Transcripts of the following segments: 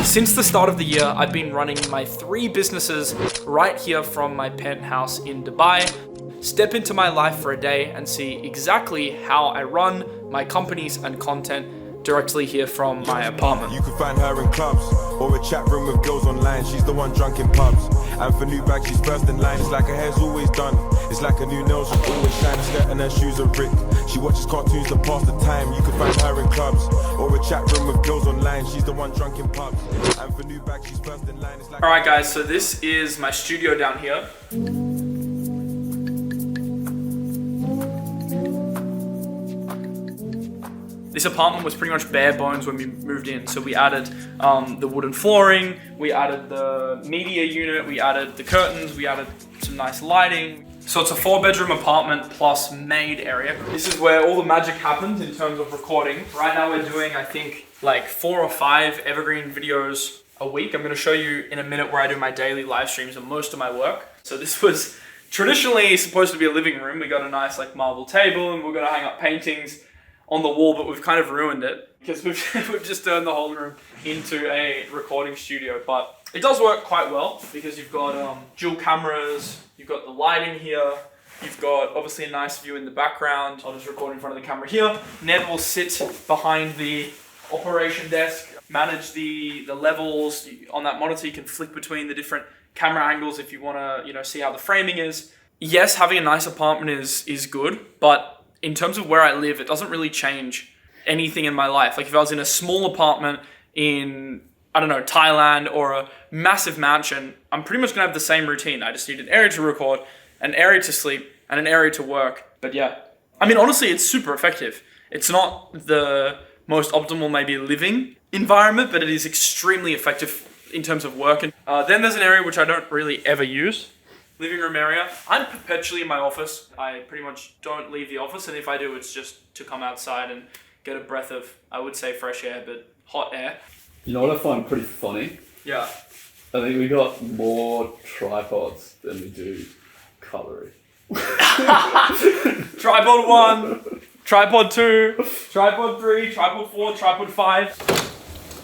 Since the start of the year, I've been running my 3 businesses right here from my penthouse in Dubai. Step into my life for a day and see exactly how I run my companies and content directly here from my apartment. You can find her in clubs or a chat room with girls online. She's the one drunk in pubs. And for new bags, she's first in line. It's like her hair's always done. It's like her new nails will always shine. Skirt and her shoes are ripped. She watches cartoons to pass the time. You can find her in clubs or a chat room with girls online. She's the one drunk in pubs. And for new bags, she's first in line. It's like Alright guys, so this is my studio down here. This apartment was pretty much bare bones when we moved in. So we added the wooden flooring, we added the media unit, we added the curtains, we added some nice lighting. So it's a 4-bedroom apartment plus maid area. This is where all the magic happens in terms of recording. Right now we're doing, I think, like 4 or 5 evergreen videos a week. I'm gonna show you in a minute where I do my daily live streams and most of my work. So this was traditionally supposed to be a living room. We got a nice like marble table and we're gonna hang up paintings on the wall, but we've kind of ruined it because we've just turned the whole room into a recording studio. But it does work quite well because you've got dual cameras, you've got the lighting here, you've got obviously a nice view in the background. I'll just record in front of the camera here. Ned will sit behind the operation desk, manage the levels. On that monitor you can flick between the different camera angles if you want to see how the framing is. Yes, having a nice apartment is good, but in terms of where I live, it doesn't really change anything in my life. Like if I was in a small apartment in, I don't know, Thailand or a massive mansion, I'm pretty much gonna have the same routine. I just need an area to record, an area to sleep, and an area to work. But yeah, I mean, honestly, it's super effective. It's not the most optimal maybe living environment, but it is extremely effective in terms of work. And then there's an area which I don't really ever use. Living room area. I'm perpetually in my office. I pretty much don't leave the office, and if I do, it's just to come outside and get a breath of, I would say fresh air, but hot air. You know what I find pretty funny? Yeah. I think we got more tripods than we do cutlery. Tripod 1, tripod 2, tripod 3, tripod 4, tripod 5.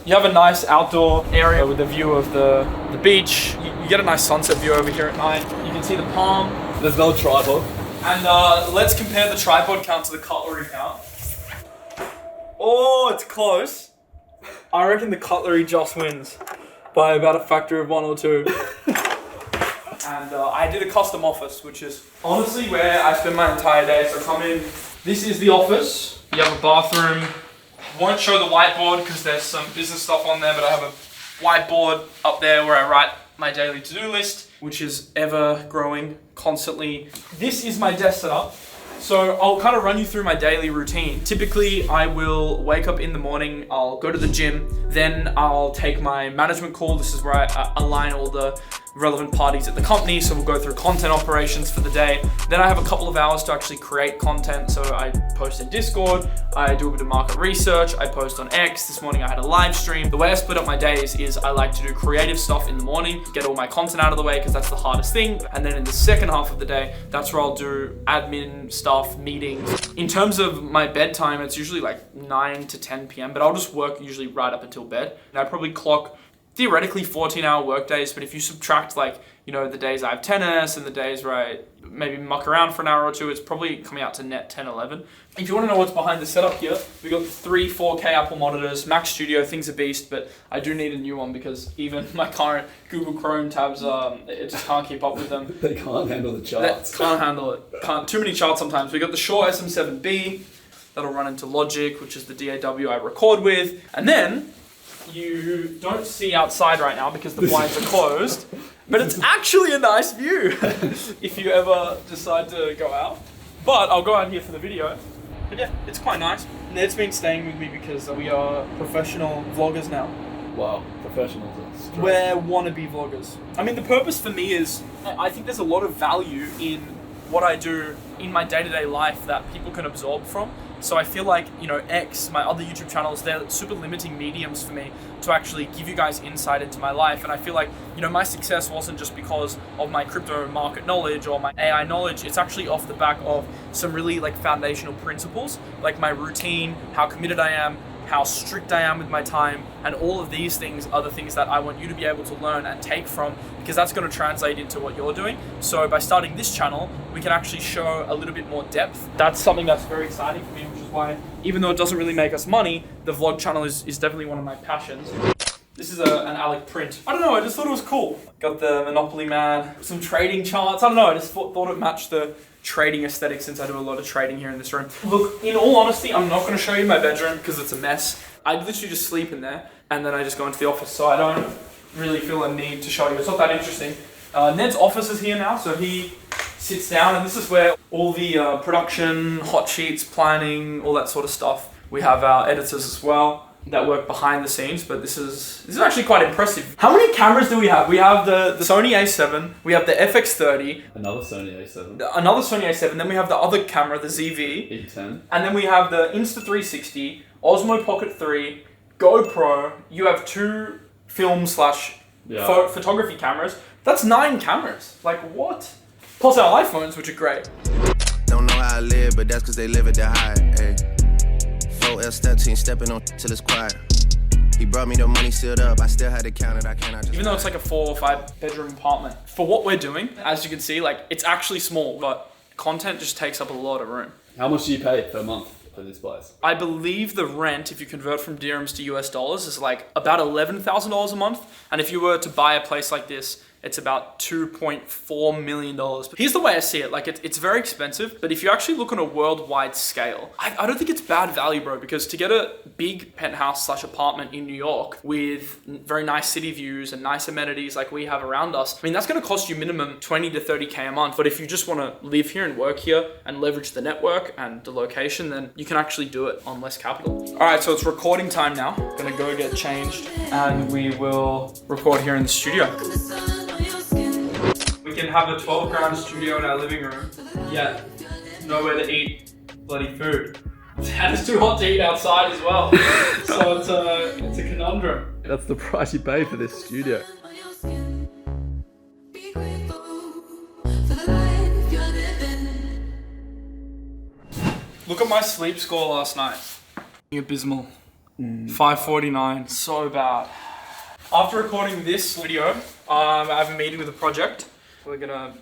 You have a nice outdoor area with a view of the beach. You get a nice sunset view over here at night. You can see the palm. There's no tripod. And let's compare the tripod count to the cutlery count. Oh, it's close. I reckon the cutlery just wins by about a factor of 1 or 2. And I did a custom office, which is honestly where I spend my entire day. So come in. This is the office. You have a bathroom. Won't show the whiteboard because there's some business stuff on there, but I have a whiteboard up there where I write my daily to-do list, which is ever growing constantly. This is my desk setup. So I'll kind of run you through my daily routine. Typically, I will wake up in the morning, I'll go to the gym, then I'll take my management call. This is where I align all the relevant parties at the company, so we'll go through content operations for the day. Then I have a couple of hours to actually create content, so I post in Discord, I do a bit of market research, I post on X. This morning I had a live stream. The way I split up my days is I like to do creative stuff in the morning, get all my content out of the way because that's the hardest thing, and then in the second half of the day, that's where I'll do admin stuff, meetings. In terms of my bedtime, it's usually like 9 to 10 p.m, but I'll just work usually right up until bed. And I probably clock theoretically 14-hour work days, but if you subtract like, the days I have tennis and the days where I maybe muck around for an hour or two, it's probably coming out to net 10, 11. If you want to know what's behind the setup here, we got 3 4K Apple monitors, Mac Studio, thing's a beast, but I do need a new one because even my current Google Chrome tabs, it just can't keep up with them. They can't handle the charts. Can't handle it. Too many charts sometimes. We got the Shure SM7B, that'll run into Logic, which is the DAW I record with, and then you don't see outside right now because the blinds are closed, but it's actually a nice view if you ever decide to go out. But I'll go out here for the video. But yeah, it's quite nice. Ned's been staying with me because we are professional vloggers now. Wow, professionals. We're wannabe vloggers. I mean, the purpose for me is, I think there's a lot of value in what I do in my day-to-day life that people can absorb from. So I feel like, X, my other YouTube channels, they're super limiting mediums for me to actually give you guys insight into my life. And I feel like, my success wasn't just because of my crypto market knowledge or my AI knowledge. It's actually off the back of some really foundational principles, like my routine, how committed I am, how strict I am with my time, and all of these things are the things that I want you to be able to learn and take from, because that's going to translate into what you're doing. So by starting this channel, we can actually show a little bit more depth. That's something that's very exciting for me, which is why, even though it doesn't really make us money, the vlog channel is definitely one of my passions. This is an Alec print. I don't know, I just thought it was cool. Got the Monopoly Man, some trading charts. I don't know, I just thought it matched the trading aesthetic since I do a lot of trading here in this room. Look, in all honesty, I'm not going to show you my bedroom because it's a mess. I literally just sleep in there and then I just go into the office, so I don't really feel a need to show you. It's not that interesting. Ned's office is here now, so he sits down, and this is where all the production, hot sheets, planning, all that sort of stuff. We have our editors as well that work behind the scenes, but this is actually quite impressive. How many cameras do we have? We have the Sony A7, we have the FX30, Another Sony A7. another Sony A7, then we have the other camera, the ZV, E10. and then we have the Insta360, Osmo Pocket 3, GoPro. You have 2 film slash photography cameras. That's 9 cameras. Like, what? Plus our iPhones, which are great. Don't know how I live, but that's cause they live at the high. Ay. 4L step team stepping on till it's quiet. He brought me the money sealed up, I still had to count it, I cannot just. Even though it's like a 4 or 5 bedroom apartment, for what we're doing, as you can see, like, it's actually small, but content just takes up a lot of room. How much do you pay per month for this place? I believe the rent, if you convert from dirhams to US dollars, is like about $11,000 a month. And if you were to buy a place like this, it's about $2.4 million. But here's the way I see it. Like, it's very expensive, but if you actually look on a worldwide scale, I don't think it's bad value, bro, because to get a big penthouse slash apartment in New York with very nice city views and nice amenities like we have around us, I mean, that's gonna cost you minimum 20 to 30K a month. But if you just wanna live here and work here and leverage the network and the location, then you can actually do it on less capital. All right, so it's recording time now. Gonna go get changed and we will record here in the studio. We can have a 12-grand studio in our living room, yet nowhere to eat bloody food. And it's too hot to eat outside as well. So it's a conundrum. That's the price you pay for this studio. Look at my sleep score last night. Abysmal. 5:49, so bad. After recording this video, I have a meeting with a project. We're gonna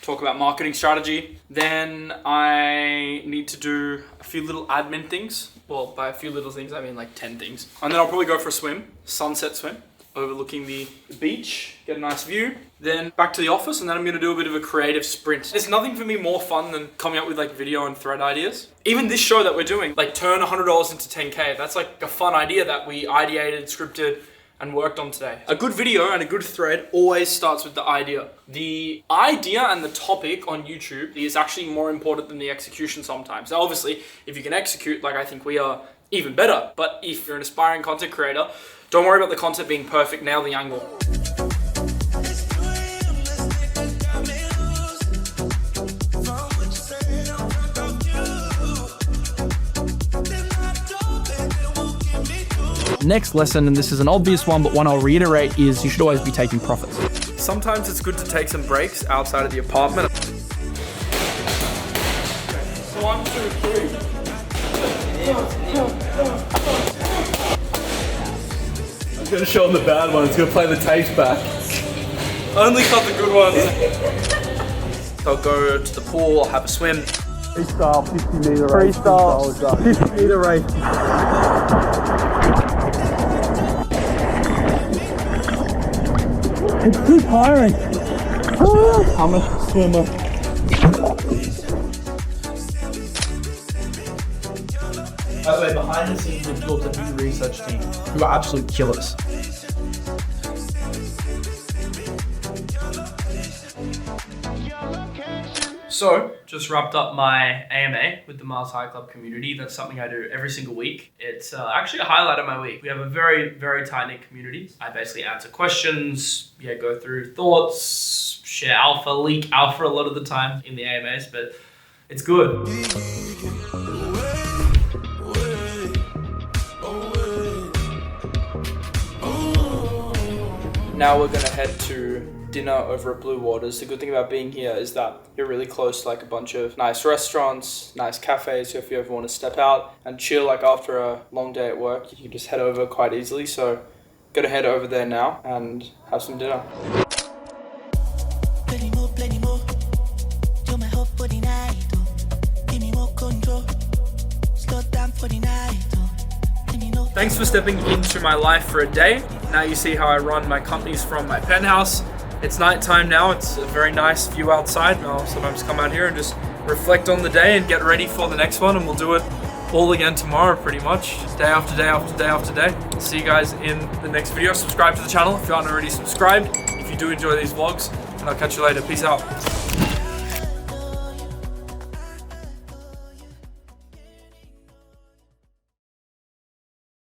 talk about marketing strategy. Then I need to do a few little admin things. Well, by a few little things, I mean like 10 things. And then I'll probably go for a swim, sunset swim, overlooking the beach, get a nice view. Then back to the office, and then I'm gonna do a bit of a creative sprint. There's nothing for me more fun than coming up with like video and thread ideas. Even this show that we're doing, like turn $100 into 10K. That's like a fun idea that we ideated, scripted, and worked on today. A good video and a good thread always starts with the idea. The idea and the topic on YouTube is actually more important than the execution sometimes. Now, obviously, if you can execute, like I think we are, even better. But if you're an aspiring content creator, don't worry about the content being perfect, nail the angle. Next lesson, and this is an obvious one, but one I'll reiterate, is you should always be taking profits. Sometimes it's good to take some breaks outside of the apartment. 1, 2, 3. I'm gonna show them the bad ones, gonna play the tapes back. Only cut the good ones. I'll go to the pool, I'll have a swim. Freestyle 50-meter race. Freestyle 50-meter race. It's too tiring. I'm a swimmer. By the way, behind the scenes, we've built a new research team who are absolute killers. So, just wrapped up my AMA with the Mars High Club community. That's something I do every single week. It's actually a highlight of my week. We have a very, very tight-knit community. I basically answer questions, go through thoughts, share alpha, leak alpha a lot of the time in the AMAs, but it's good. Now we're gonna head to dinner over at Blue Waters. The good thing about being here is that you're really close to like a bunch of nice restaurants, nice cafes. So if you ever want to step out and chill like after a long day at work, you can just head over quite easily. So go to head over there now and have some dinner. Thanks for stepping into my life for a day. Now you see how I run my companies from my penthouse. It's nighttime now. It's a very nice view outside. I'll sometimes come out here and just reflect on the day and get ready for the next one, and we'll do it all again tomorrow pretty much. Day after day after day after day. See you guys in the next video. Subscribe to the channel if you aren't already subscribed, if you do enjoy these vlogs, and I'll catch you later. Peace out.